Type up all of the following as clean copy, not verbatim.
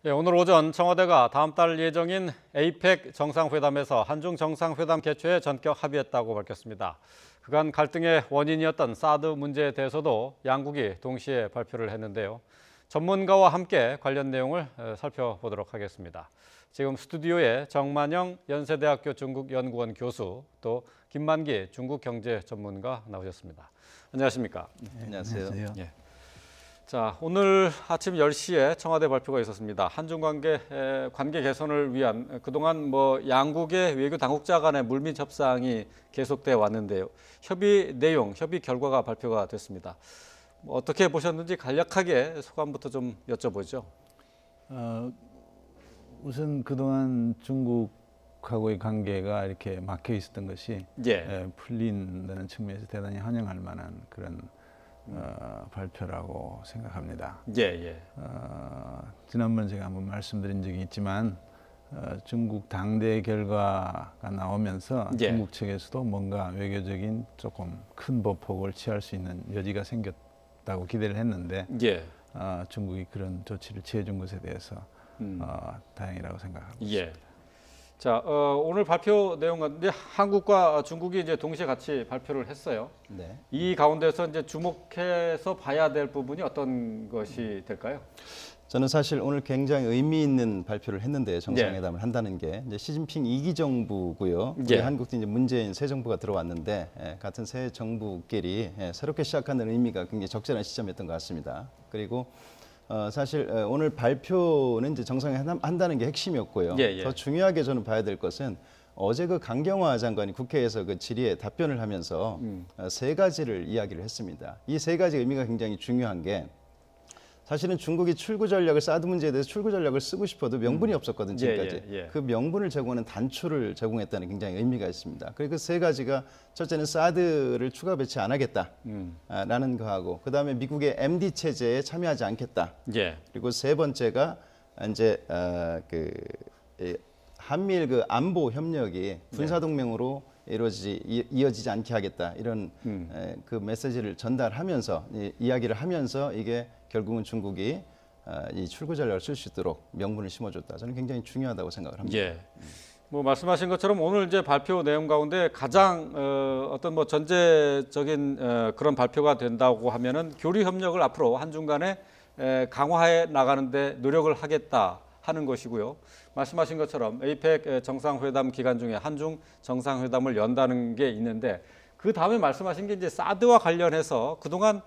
예, 오늘 오전 청와대가 다음 달 예정인 에이펙 정상회담에서 한중 정상회담 개최에 전격 합의했다고 밝혔습니다. 그간 갈등의 원인이었던 사드 문제에 대해서도 양국이 동시에 발표를 했는데요. 전문가와 함께 관련 내용을 살펴보도록 하겠습니다. 지금 스튜디오에 정만영 연세대학교 중국연구원 교수, 또 김만기 중국경제 전문가 나오셨습니다. 안녕하십니까? 네, 안녕하세요. 예. 자, 오늘 아침 10시에 청와대 발표가 있었습니다. 한중 관계 개선을 위한 그동안 양국의 외교 당국자 간의 물밑 협상이 계속돼 왔는데요. 협의 내용, 협의 결과가 발표가 됐습니다. 어떻게 보셨는지 간략하게 소감부터 좀 여쭤보죠. 우선 그동안 중국하고의 관계가 이렇게 막혀 있었던 것이 풀린다는 측면에서 대단히 환영할 만한 그런 발표라고 생각합니다. 지난번 제가 한번 말씀드린 적이 있지만 중국 당대 결과가 나오면서 중국 측에서도 뭔가 외교적인 조금 큰 보폭을 취할 수 있는 여지가 생겼다고 기대를 했는데 중국이 그런 조치를 취해준 것에 대해서 다행이라고 생각하고 있습니다. 자, 오늘 발표 내용 가운데 한국과 중국이 이제 동시에 같이 발표를 했어요. 네. 이 가운데서 이제 주목해서 봐야 될 부분이 어떤 것이 될까요? 저는 사실 오늘 굉장히 의미 있는 발표를 했는데 정상회담을 한다는 게 이제 시진핑 2기 정부고요. 우리 한국도 이제 문재인 새 정부가 들어왔는데 같은 새 정부끼리 새롭게 시작하는 의미가 굉장히 적절한 시점이었던 것 같습니다. 그리고 사실 오늘 발표는 이제 정상회담 한다는 게 핵심이었고요. 더 중요하게 저는 봐야 될 것은 어제 그 강경화 장관이 국회에서 그 질의에 답변을 하면서 세 가지를 이야기를 했습니다. 이 세 가지 의미가 굉장히 중요한 게 사실은 중국이 출구 전략을 사드 문제에 대해서 출구 전략을 쓰고 싶어도 명분이 없었거든요. 지금까지. 그 명분을 제공하는 단초를 제공했다는 굉장히 의미가 있습니다. 그리고 그 세 가지가 첫째는 사드를 추가 배치 안 하겠다라는 거하고 그다음에 미국의 MD 체제에 참여하지 않겠다. 그리고 세 번째가 이제 한미일 그 안보 협력이 군사 동맹으로 이어지지 않게 하겠다 이런 그 메시지를 전달하면서 이야기를 하면서 이게 결국은 중국이 이 출구 전략을 쓸 수 있도록 명분을 심어줬다. 저는 굉장히 중요하다고 생각을 합니다. 말씀하신 것처럼 오늘 이제 발표 내용 가운데 가장 어떤 전제적인 그런 발표가 된다고 하면은 교류 협력을 앞으로 한중 간에 강화해 나가는데 노력을 하겠다 하는 것이고요. 말씀하신 것처럼 에이펙 정상회담 기간 중에 한중 정상회담을 연다는 게 있는데 그 다음에 말씀하신 게 이제 사드와 관련해서 그동안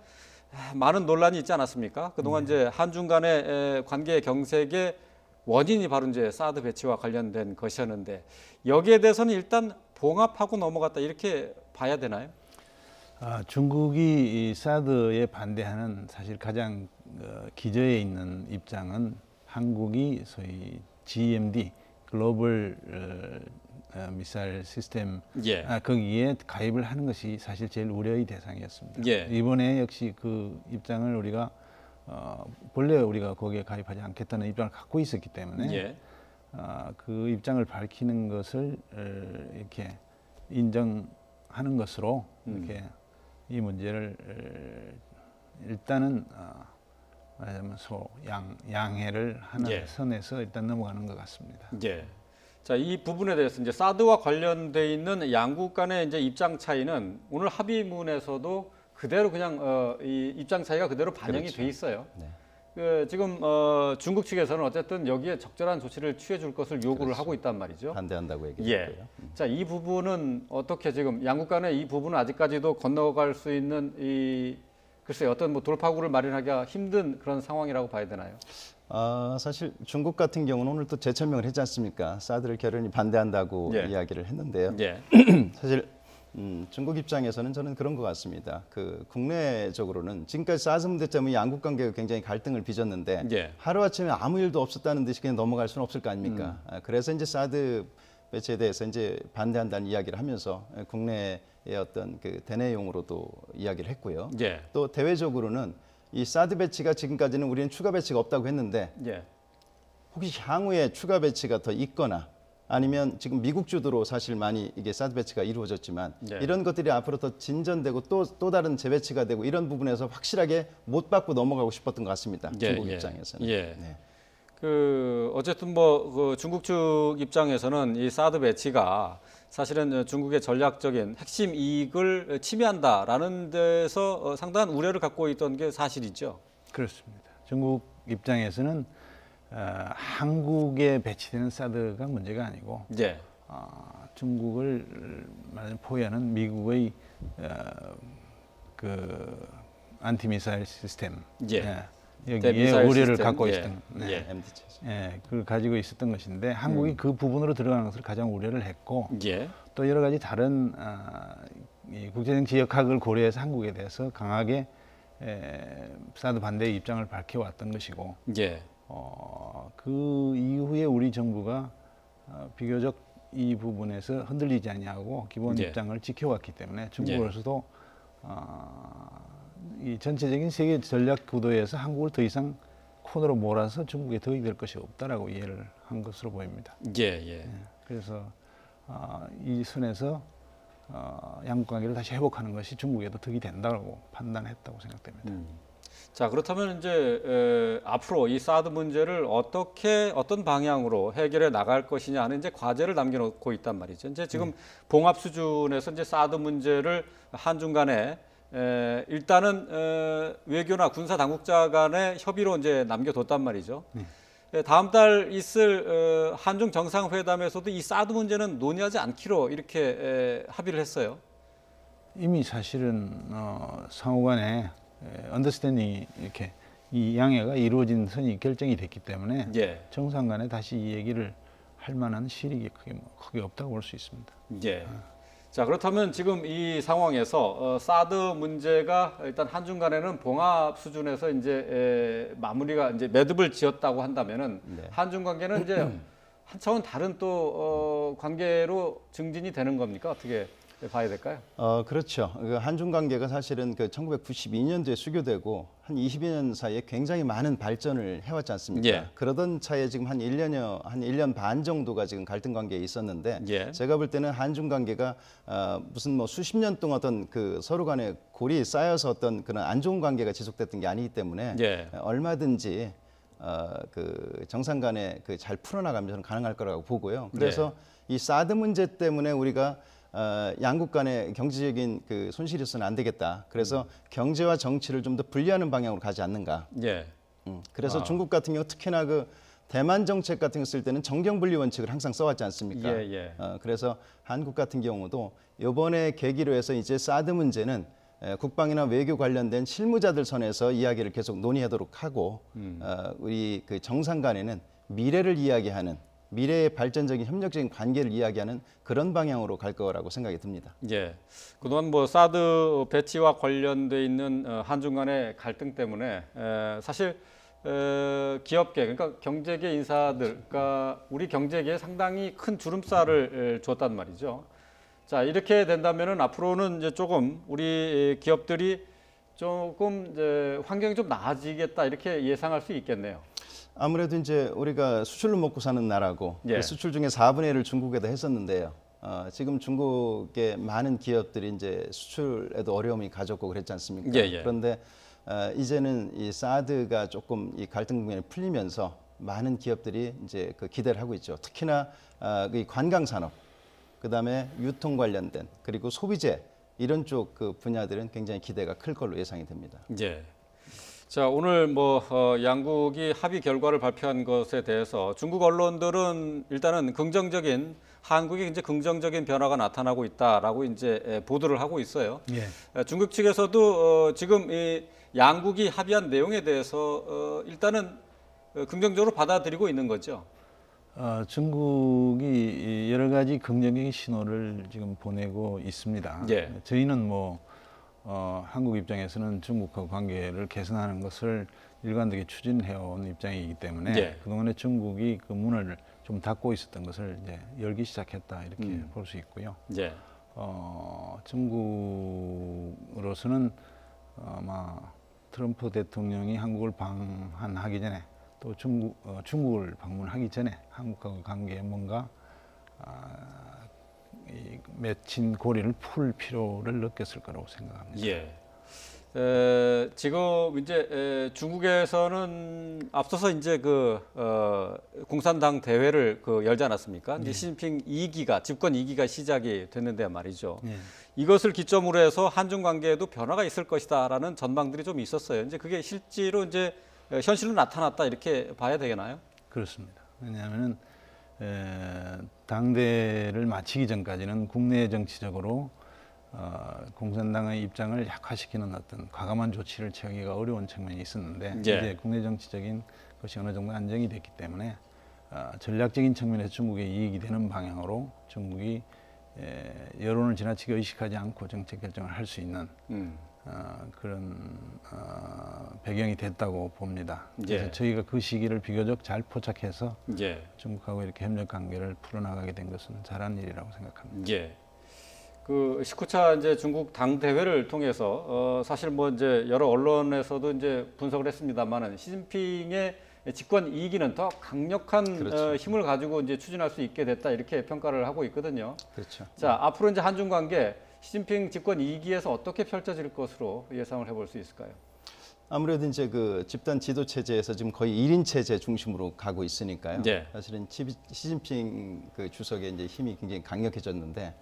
많은 논란이 있지 않았습니까? 그동안 이제 한중 간의 관계 경색의 원인이 바로 이제 사드 배치와 관련된 것이었는데 여기에 대해서는 일단 봉합하고 넘어갔다 이렇게 봐야 되나요? 중국이 이 사드에 반대하는 사실 가장 기저에 있는 입장은 한국이 소위 GMD 글로벌 미사일 시스템 거기에 가입을 하는 것이 사실 제일 우려의 대상이었습니다. 이번에 역시 그 입장을 우리가 본래 우리가 거기에 가입하지 않겠다는 입장을 갖고 있었기 때문에 그 입장을 밝히는 것을 이렇게 인정하는 것으로 이렇게 이 문제를 일단은 말하자면 양해를 하는 선에서 일단 넘어가는 것 같습니다. 자, 이 부분에 대해서 이제 사드와 관련돼 있는 양국 간의 이제 입장 차이는 오늘 합의문에서도 그대로 그냥 이 입장 차이가 그대로 반영이 돼 있어요. 지금 중국 측에서는 어쨌든 여기에 적절한 조치를 취해줄 것을 요구를 하고 있단 말이죠. 반대한다고 얘기했고요. 자, 이 부분은 어떻게 지금 양국 간의 이 부분은 아직까지도 건너갈 수 있는 글쎄요, 어떤 돌파구를 마련하기가 힘든 그런 상황이라고 봐야 되나요? 사실 중국 같은 경우는 오늘 또 재설명을 했지 않습니까? 사드를 결연히 반대한다고 이야기를 했는데요. 사실 중국 입장에서는 저는 그런 것 같습니다. 그 국내적으로는 지금까지 사드 문제 때문에 양국 관계가 굉장히 갈등을 빚었는데 하루아침에 아무 일도 없었다는 듯이 그냥 넘어갈 수는 없을 거 아닙니까? 그래서 이제 사드 배치에 대해서 이제 반대한다는 이야기를 하면서 국내의 어떤 그 대내용으로도 이야기를 했고요. 또 대외적으로는 이 사드 배치가 지금까지는 우리는 추가 배치가 없다고 했는데 혹시 향후에 추가 배치가 더 있거나 아니면 지금 미국 주도로 사실 많이 이게 사드 배치가 이루어졌지만 이런 것들이 앞으로 더 진전되고 또 다른 재배치가 되고 이런 부분에서 확실하게 못 받고 넘어가고 싶었던 것 같습니다. 중국 입장에서는. 어쨌든 그 중국 측 입장에서는 이 사드 배치가 사실은 중국의 전략적인 핵심 이익을 침해한다라는 데서 상당한 우려를 갖고 있던 게 사실이죠. 그렇습니다. 중국 입장에서는 한국에 배치되는 사드가 문제가 아니고 예. 중국을 말하자면 포위하는 미국의 그 안티미사일 시스템 예. 여기에 미사일 우려를 시스템. 갖고 예. 있었던 예. MD 체제. 그걸 가지고 있었던 것인데 한국이 그 부분으로 들어가는 것을 가장 우려를 했고 예. 또 여러 가지 다른 이 국제적 지역학을 고려해서 한국에 대해서 강하게 사드 반대의 입장을 밝혀왔던 것이고 예. 그 이후에 우리 정부가 비교적 이 부분에서 흔들리지 아니하고 기본 예. 입장을 지켜왔기 때문에 중국으로서도 이 전체적인 세계 전략 구도에서 한국을 더 이상 코너로 몰아서 중국에 덕이 될 것이 없다라고 이해를 한 것으로 보입니다. 예. 예. 그래서 이 선에서 양국 관계를 다시 회복하는 것이 중국에도 덕이 된다고 판단했다고 생각됩니다. 자, 그렇다면 이제 앞으로 이 사드 문제를 어떤 방향으로 해결해 나갈 것이냐 하는 이제 과제를 남겨놓고 있단 말이죠. 이제 지금 봉합 수준에서 이제 사드 문제를 한중 간에 일단은 외교나 군사 당국자 간의 협의로 이제 남겨뒀단 말이죠. 다음 달 있을 한중 정상회담에서도 이 사드 문제는 논의하지 않기로 이렇게 합의를 했어요. 이미 사실은 상호간에 언더스탠딩이 이렇게 이 양해가 이루어진 선이 결정이 됐기 때문에 예. 정상 간에 다시 이 얘기를 할 만한 실익이 크게 없다고 볼 수 있습니다. 예. 자, 그렇다면 지금 이 상황에서 사드 문제가 일단 한중 간에는 봉합 수준에서 이제 마무리가 이제 매듭을 지었다고 한다면은 네. 한중 관계는 이제 한 차원 다른 또 관계로 증진이 되는 겁니까? 어떻게 봐야 될까요? 그렇죠. 그 한중 관계가 사실은 그 1992년도에 수교되고 한 20여 년 사이에 굉장히 많은 발전을 해왔지 않습니까? 예. 그러던 차에 지금 한 1년 반 정도가 지금 갈등 관계에 있었는데 예. 제가 볼 때는 한중 관계가 무슨 뭐 수십 년 동안 어떤 그 서로 간에 골이 쌓여서 어떤 그런 안 좋은 관계가 지속됐던 게 아니기 때문에 예. 얼마든지 그 정상 간에 그 잘 풀어나가면 저는 가능할 거라고 보고요. 그래서 이 사드 문제 때문에 우리가 양국 간의 경제적인 그 손실이 있어서는 안 되겠다. 그래서 경제와 정치를 좀 더 분리하는 방향으로 가지 않는가. 예. 그래서 중국 같은 경우 특히나 그 대만 정책 같은 거 쓸 때는 정경 분리 원칙을 항상 써왔지 않습니까? 예, 예. 그래서 한국 같은 경우도 이번에 계기로 해서 이제 사드 문제는 국방이나 외교 관련된 실무자들 선에서 이야기를 계속 논의하도록 하고 우리 그 정상 간에는 미래를 이야기하는 미래의 발전적인 협력적인 관계를 이야기하는 그런 방향으로 갈 거라고 생각이 듭니다. 예. 그동안 뭐 사드 배치와 관련돼 있는 한중 간의 갈등 때문에 사실 기업계 그러니까 경제계 인사들 그러니까 우리 경제계에 상당히 큰 주름살을 줬단 말이죠. 자, 이렇게 된다면은 앞으로는 이제 조금 우리 기업들이 조금 이제 환경이 좀 나아지겠다 이렇게 예상할 수 있겠네요. 아무래도 이제 우리가 수출로 먹고 사는 나라고 예. 그 수출 중에 4분의 1을 중국에다 했었는데요. 지금 중국의 많은 기업들이 이제 수출에도 어려움이 가졌고 그랬지 않습니까? 예, 예. 그런데 이제는 이 사드가 조금 이 갈등 국면이 풀리면서 많은 기업들이 이제 그 기대를 하고 있죠. 특히나 이 관광 산업, 그다음에 유통 관련된 그리고 소비재 이런 쪽 그 분야들은 굉장히 기대가 클 걸로 예상이 됩니다. 예. 자, 오늘 뭐 양국이 합의 결과를 발표한 것에 대해서 중국 언론들은 일단은 긍정적인 한국이 이제 긍정적인 변화가 나타나고 있다라고 이제 보도를 하고 있어요. 예. 중국 측에서도 지금 이 양국이 합의한 내용에 대해서 일단은 긍정적으로 받아들이고 있는 거죠. 중국이 여러 가지 긍정적인 신호를 지금 보내고 있습니다. 예. 저희는 뭐 한국 입장에서는 중국과 관계를 개선하는 것을 일관되게 추진해온 입장이기 때문에 예. 그동안에 중국이 그 문을 좀 닫고 있었던 것을 이제 열기 시작했다 이렇게 볼 수 있고요. 예. 중국으로서는 아마 트럼프 대통령이 한국을 방한하기 전에 또 중국을 방문하기 전에 한국과 관계에 뭔가 이 맺힌 고리를 풀 필요를 느꼈을 거라고 생각합니다. 예. 지금 이제 중국에서는 앞서서 이제 그 공산당 대회를 열지 않았습니까? 이제 시진핑 2기가 집권 2기가 시작이 됐는데 말이죠. 이것을 기점으로 해서 한중 관계에도 변화가 있을 것이다라는 전망들이 좀 있었어요. 이제 그게 실제로 이제 현실로 나타났다 이렇게 봐야 되겠나요? 그렇습니다. 왜냐하면은 당대를 마치기 전까지는 국내 정치적으로 공산당의 입장을 약화시키는 어떤 과감한 조치를 취하기가 어려운 측면이 있었는데 이제 국내 정치적인 것이 어느 정도 안정이 됐기 때문에 전략적인 측면에서 중국에 이익이 되는 방향으로 중국이 여론을 지나치게 의식하지 않고 정책 결정을 할 수 있는 그런 배경이 됐다고 봅니다. 그래서 저희가 그 시기를 비교적 잘 포착해서 중국하고 이렇게 협력 관계를 풀어나가게 된 것은 잘한 일이라고 생각합니다. 그 19차 이제 중국 당 대회를 통해서 사실 뭐 이제 여러 언론에서도 이제 분석을 했습니다만은 시진핑의 집권 2기는 더 강력한 그렇죠. 힘을 가지고 이제 추진할 수 있게 됐다 이렇게 평가를 하고 있거든요. 그렇죠. 자, 앞으로 이제 한중 관계 시진핑 집권 2기에서 어떻게 펼쳐질 것으로 예상을 해볼 수 있을까요? 아무래도 이제 그 집단 지도 체제에서 지금 거의 1인 체제 중심으로 가고 있으니까요. 사실은 시진핑 그 주석의 이제 힘이 굉장히 강력해졌는데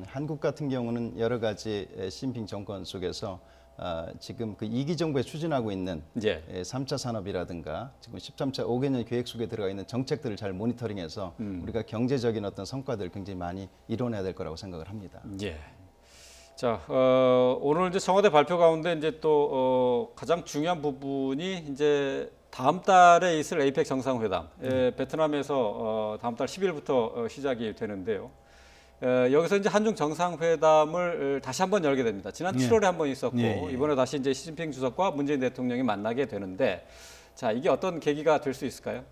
한국 같은 경우는 여러 가지 시진핑 정권 속에서 지금 그 2기 정부에 추진하고 있는 3차 산업이라든가 지금 13차 5개년 계획 속에 들어가 있는 정책들을 잘 모니터링해서 우리가 경제적인 어떤 성과들을 굉장히 많이 이뤄내야 될 거라고 생각을 합니다. 자, 오늘 이제 청와대 발표 가운데 이제 또 가장 중요한 부분이 이제 다음 달에 있을 APEC 정상회담, 베트남에서 다음 달 10일부터 시작이 되는데요. 여기서 이제 한중 정상회담을 다시 한번 열게 됩니다. 지난 7월에 한번 있었고 이번에 다시 이제 시진핑 주석과 문재인 대통령이 만나게 되는데, 자, 이게 어떤 계기가 될 수 있을까요?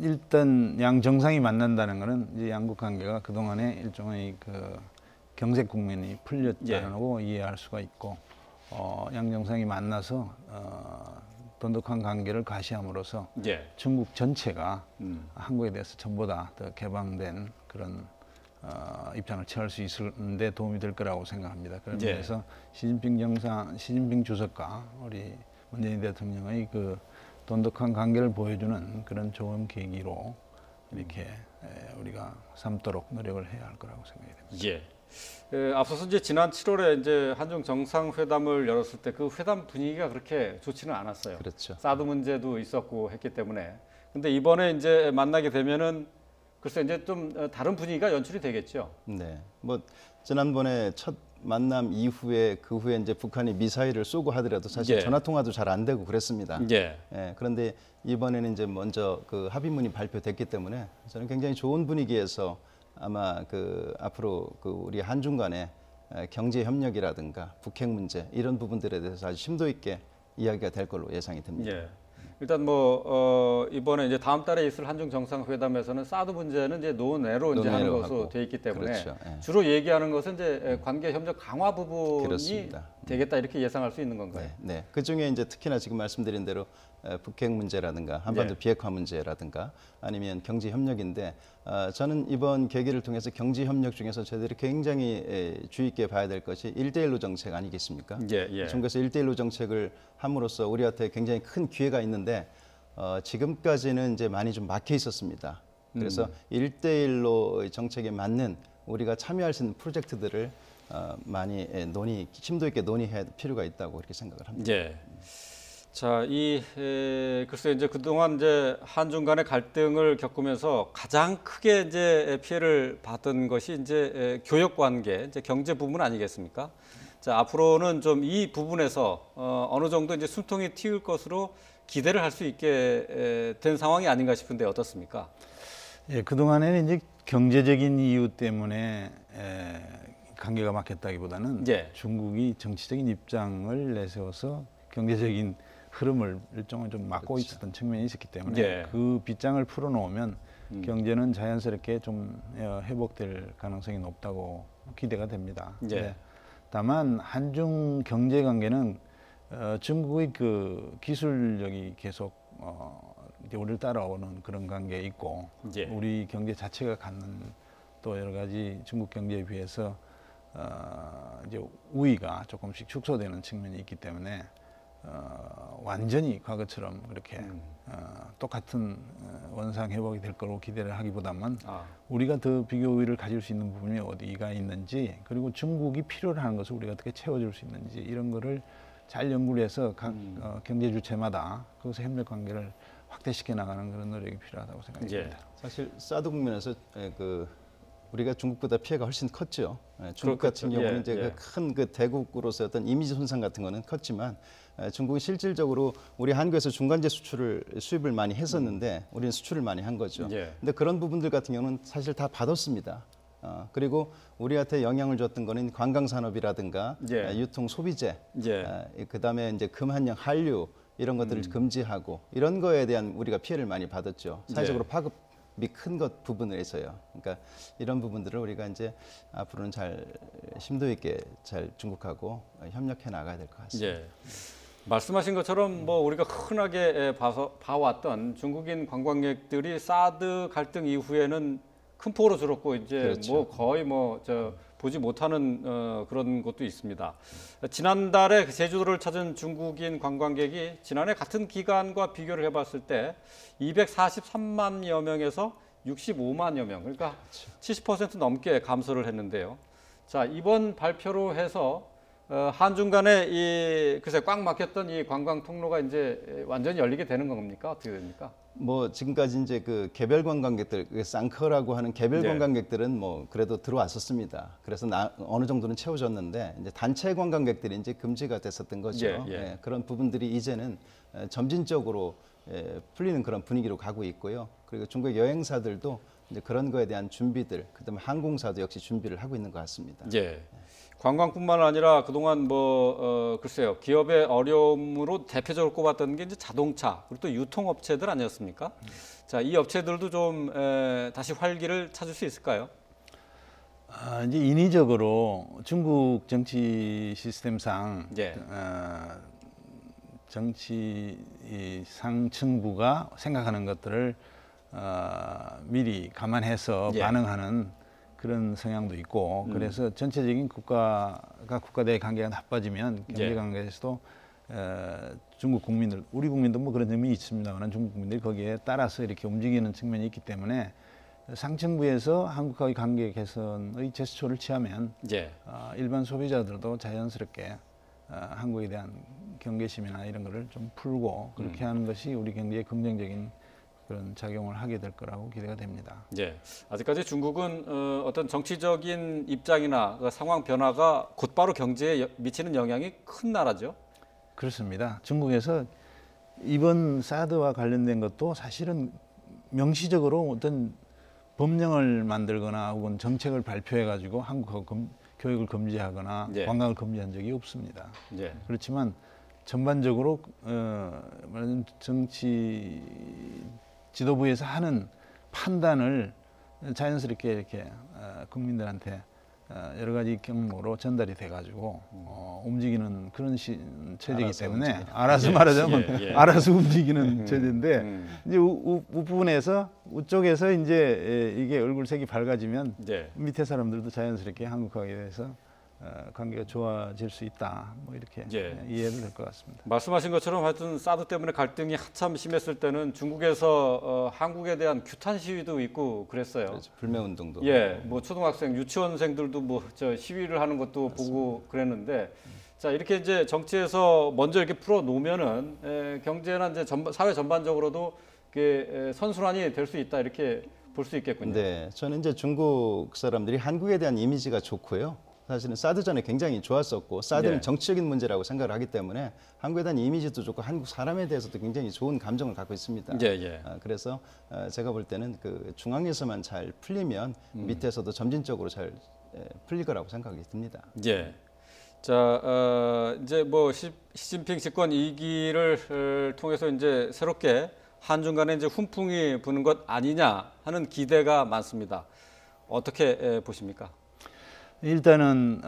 일단 양 정상이 만난다는 것은 이제 양국 관계가 그 동안에 일종의 그 경색 국면이 풀렸다는 거 이해할 수가 있고, 양 정상이 만나서 돈독한 관계를 가시함으로써 중국 전체가 한국에 대해서 전보다 더 개방된 그런 입장을 취할 수 있는데 도움이 될 거라고 생각합니다. 그래서 시진핑 주석과 우리 문재인 대통령의 그 돈독한 관계를 보여주는 그런 좋은 계기로 이렇게 우리가 삼도록 노력을 해야 할 거라고 생각이 됩니다. 앞서서 이제 지난 7월에 이제 한중 정상회담을 열었을 때 그 회담 분위기가 그렇게 좋지는 않았어요. 그렇죠. 사드 문제도 있었고 했기 때문에. 근데 이번에 이제 만나게 되면은 글쎄 이제 좀 다른 분위기가 연출이 되겠죠. 네. 뭐 지난번에 첫 만남 이후에 그 후에 이제 북한이 미사일을 쏘고 하더라도 사실 전화 통화도 잘 안 되고 그랬습니다. 그런데 이번에는 이제 먼저 그 합의문이 발표됐기 때문에 저는 굉장히 좋은 분위기에서 아마 그 앞으로 그 우리 한중 간의 경제 협력이라든가 북핵 문제 이런 부분들에 대해서 아주 심도 있게 이야기가 될 걸로 예상이 됩니다. 일단 뭐 이번에 이제 다음 달에 있을 한중 정상회담에서는 사드 문제는 이제 논외로 이제 하는 것으로 돼 있기 때문에 주로 얘기하는 것은 이제 관계 협력 강화 부분이 되겠다 이렇게 예상할 수 있는 건가요? 네. 그 중에 이제 특히나 지금 말씀드린 대로 북핵 문제라든가 한반도 비핵화 문제라든가 아니면 경제 협력인데 저는 이번 계기를 통해서 경제 협력 중에서 저희들이 굉장히 주의 있게 봐야 될 것이 1대1로 정책 아니겠습니까? 중국에서 1대1로 정책을 함으로써 우리한테 굉장히 큰 기회가 있는데 지금까지는 이제 많이 좀 막혀 있었습니다. 그래서 1대1로 정책에 맞는 우리가 참여할 수 있는 프로젝트들을 많이 심도 있게 논의해야 필요가 있다고 그렇게 생각을 합니다. 자, 글쎄 이제 그동안 이제 한중 간의 갈등을 겪으면서 가장 크게 이제 피해를 받은 것이 이제 교역 관계, 이제 경제 부분 아니겠습니까? 자, 앞으로는 좀 이 부분에서 어느 정도 이제 숨통이 틔울 것으로 기대를 할 수 있게 된 상황이 아닌가 싶은데 어떻습니까? 그동안에는 이제 경제적인 이유 때문에 관계가 막혔다기보다는 중국이 정치적인 입장을 내세워서 경제적인 흐름을 일종의 좀 막고 있었던 측면이 있었기 때문에 그 빗장을 풀어놓으면 경제는 자연스럽게 좀 회복될 가능성이 높다고 기대가 됩니다. 다만 한중 경제 관계는 중국의 그 기술력이 계속 이제 우리를 따라오는 그런 관계에 있고 우리 경제 자체가 갖는 또 여러 가지 중국 경제에 비해서 이제 우위가 조금씩 축소되는 측면이 있기 때문에 완전히 과거처럼 그렇게 똑같은 원상 회복이 될 거로 기대를 하기보다는 우리가 더 비교 우위를 가질 수 있는 부분이 어디가 있는지, 그리고 중국이 필요로 하는 것을 우리가 어떻게 채워줄 수 있는지, 이런 거를 잘 연구를 해서 각 경제 주체마다 그것의 협력 관계를 확대시켜 나가는 그런 노력이 필요하다고 생각합니다. 사실 사드 국면에서 우리가 중국보다 피해가 훨씬 컸죠. 중국 같은 경우는 이제 큰 그 대국으로서 어떤 이미지 손상 같은 거는 컸지만 중국이 실질적으로 우리 한국에서 중간재 수입을 많이 했었는데 우리는 수출을 많이 한 거죠. 근데 그런 부분들 같은 경우는 사실 다 받았습니다. 그리고 우리한테 영향을 줬던 거는 관광 산업이라든가 유통 소비재, 그다음에 이제 금한령 한류 이런 것들을 금지하고 이런 거에 대한 우리가 피해를 많이 받았죠. 사회적으로 파급이 큰 것 부분에서요. 그러니까 이런 부분들을 우리가 이제 앞으로는 잘 심도 있게 잘 중국하고 협력해 나가야 될 것 같습니다. 말씀하신 것처럼 뭐 우리가 흔하게 봐왔던 중국인 관광객들이 사드 갈등 이후에는 큰 폭으로 줄었고 이제 뭐 거의 보지 못하는 그런 것도 있습니다. 지난달에 제주도를 찾은 중국인 관광객이 지난해 같은 기간과 비교를 해봤을 때 243만여 명에서 65만여 명, 그러니까 70% 넘게 감소를 했는데요. 자, 이번 발표로 해서 한중 간에 글쎄 꽉 막혔던 이 관광 통로가 이제 완전히 열리게 되는 겁니까? 어떻게 됩니까? 뭐 지금까지 이제 그 개별 관광객들, 쌍커라고 하는 개별 관광객들은 뭐 그래도 들어왔었습니다. 그래서 어느 정도는 채워졌는데 이제 단체 관광객들이 이제 금지가 됐었던 거죠. 그런 부분들이 이제는 점진적으로 풀리는 그런 분위기로 가고 있고요. 그리고 중국 여행사들도 이제 그런 거에 대한 준비들, 그다음에 항공사도 역시 준비를 하고 있는 것 같습니다. 관광뿐만 아니라 그동안 글쎄요, 기업의 어려움으로 대표적으로 꼽았던 게 이제 자동차 그리고 또 유통업체들 아니었습니까? 자, 이 업체들도 좀 다시 활기를 찾을 수 있을까요? 이제 인위적으로 중국 정치 시스템상 정치 상층부가 생각하는 것들을 미리 감안해서 반응하는 그런 성향도 있고, 그래서 전체적인 국가가 국가대의 관계가 나빠지면 경제 관계에서도 중국 국민들, 우리 국민도 뭐 그런 점이 있습니다만 중국 국민들이 거기에 따라서 이렇게 움직이는 측면이 있기 때문에 상층부에서 한국과의 관계 개선의 제스처를 취하면 일반 소비자들도 자연스럽게 한국에 대한 경계심이나 이런 거를 좀 풀고 그렇게 하는 것이 우리 경제에 긍정적인 그런 작용을 하게 될 거라고 기대가 됩니다. 아직까지 중국은 어떤 정치적인 입장이나 상황 변화가 곧바로 경제에 미치는 영향이 큰 나라죠. 그렇습니다. 중국에서 이번 사드와 관련된 것도 사실은 명시적으로 어떤 법령을 만들거나 혹은 정책을 발표해 가지고 한국하고 교육을 금지하거나 관광을 금지한 적이 없습니다. 그렇지만 전반적으로 말하자면 정치 지도부에서 하는 판단을 자연스럽게 이렇게 국민들한테 여러 가지 경로로 전달이 돼가지고 움직이는 그런 체제이기 때문에 알아서 말하자면 알아서 움직이는 체제인데 이제 우부분에서 우쪽에서 이제 이게 얼굴색이 밝아지면 밑에 사람들도 자연스럽게 한국에 대해서 관계가 좋아질 수 있다. 뭐 이렇게 이해도 될 것 같습니다. 말씀하신 것처럼 하여튼 사드 때문에 갈등이 한참 심했을 때는 중국에서 한국에 대한 규탄 시위도 있고 그랬어요. 그렇죠. 불매 운동도. 뭐 초등학생, 유치원생들도 뭐 시위를 하는 것도 맞습니다. 보고 그랬는데, 자 이렇게 이제 정치에서 먼저 이렇게 풀어 놓으면은 경제나 이제 사회 전반적으로도 선순환이 될 수 있다 이렇게 볼 수 있겠군요. 네, 저는 이제 중국 사람들이 한국에 대한 이미지가 좋고요. 사실은 사드 전에 굉장히 좋았었고 사드는 정치적인 문제라고 생각을 하기 때문에 한국에 대한 이미지도 좋고 한국 사람에 대해서도 굉장히 좋은 감정을 갖고 있습니다. 그래서 제가 볼 때는 그 중앙에서만 잘 풀리면 밑에서도 점진적으로 잘 풀릴 거라고 생각이 듭니다. 자, 이제 뭐 시진핑 집권 2기를 통해서 이제 새롭게 한중 간에 이제 훈풍이 부는 것 아니냐 하는 기대가 많습니다. 어떻게 보십니까? 일단은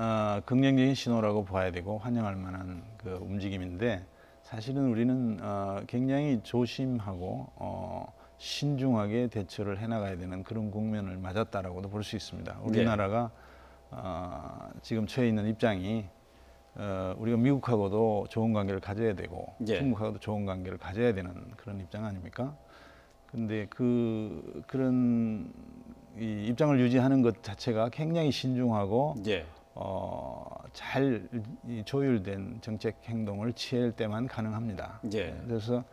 긍정적인 신호라고 봐야 되고 환영할 만한 그 움직임인데, 사실은 우리는 굉장히 조심하고 신중하게 대처를 해나가야 되는 그런 국면을 맞았다라고도 볼 수 있습니다. 우리나라가 지금 처해 있는 입장이 우리가 미국하고도 좋은 관계를 가져야 되고 예. 중국하고도 좋은 관계를 가져야 되는 그런 입장 아닙니까? 근데 그런 이 입장을 유지하는 것 자체가 굉장히 신중하고 예. 잘 조율된 정책 행동을 취할 때만 가능합니다. 예. 그래서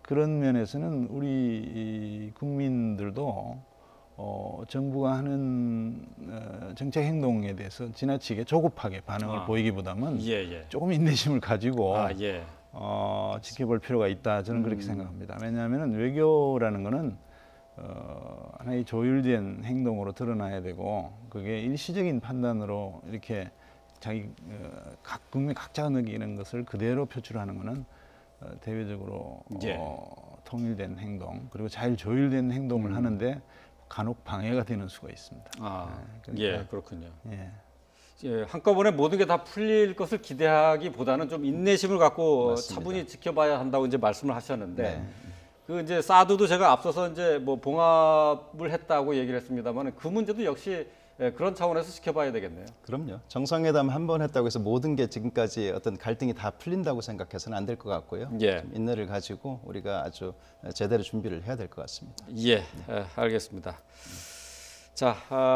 그런 면에서는 우리 국민들도 정부가 하는 정책 행동에 대해서 지나치게 조급하게 반응을 보이기보다는 예. 조금 인내심을 가지고 예. 지켜볼 필요가 있다. 저는 그렇게 생각합니다. 왜냐하면 외교라는 거는 하나의 조율된 행동으로 드러나야 되고 그게 일시적인 판단으로 이렇게 자기 국민 각자가 느끼는 것을 그대로 표출하는 것은 대외적으로 예. 통일된 행동 그리고 잘 조율된 행동을 하는데 간혹 방해가 되는 수가 있습니다. 예, 그렇군요. 예. 예, 한꺼번에 모든 게 다 풀릴 것을 기대하기보다는 좀 인내심을 갖고 맞습니다. 차분히 지켜봐야 한다고 이제 말씀을 하셨는데 네. 그 이제 사드도 제가 앞서서 이제 뭐 봉합을 했다고 얘기를 했습니다만 그 문제도 역시 그런 차원에서 지켜봐야 되겠네요. 그럼요. 정상회담 한 번 했다고 해서 모든 게 지금까지 어떤 갈등이 다 풀린다고 생각해서는 안 될 것 같고요. 예. 좀 인내를 가지고 우리가 아주 제대로 준비를 해야 될 것 같습니다. 예, 알겠습니다. 자,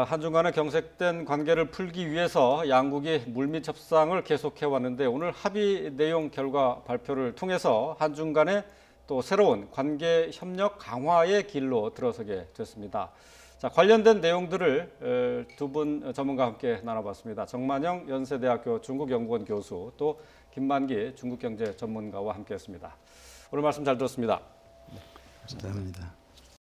한중 간의 경색된 관계를 풀기 위해서 양국이 물밑 협상을 계속해 왔는데 오늘 합의 내용 결과 발표를 통해서 한중 간의 또 새로운 관계 협력 강화의 길로 들어서게 됐습니다. 자, 관련된 내용들을 두 분 전문가와 함께 나눠봤습니다. 정만영 연세대학교 중국연구원 교수 또 김만기 중국경제 전문가와 함께했습니다. 오늘 말씀 잘 들었습니다. 감사합니다.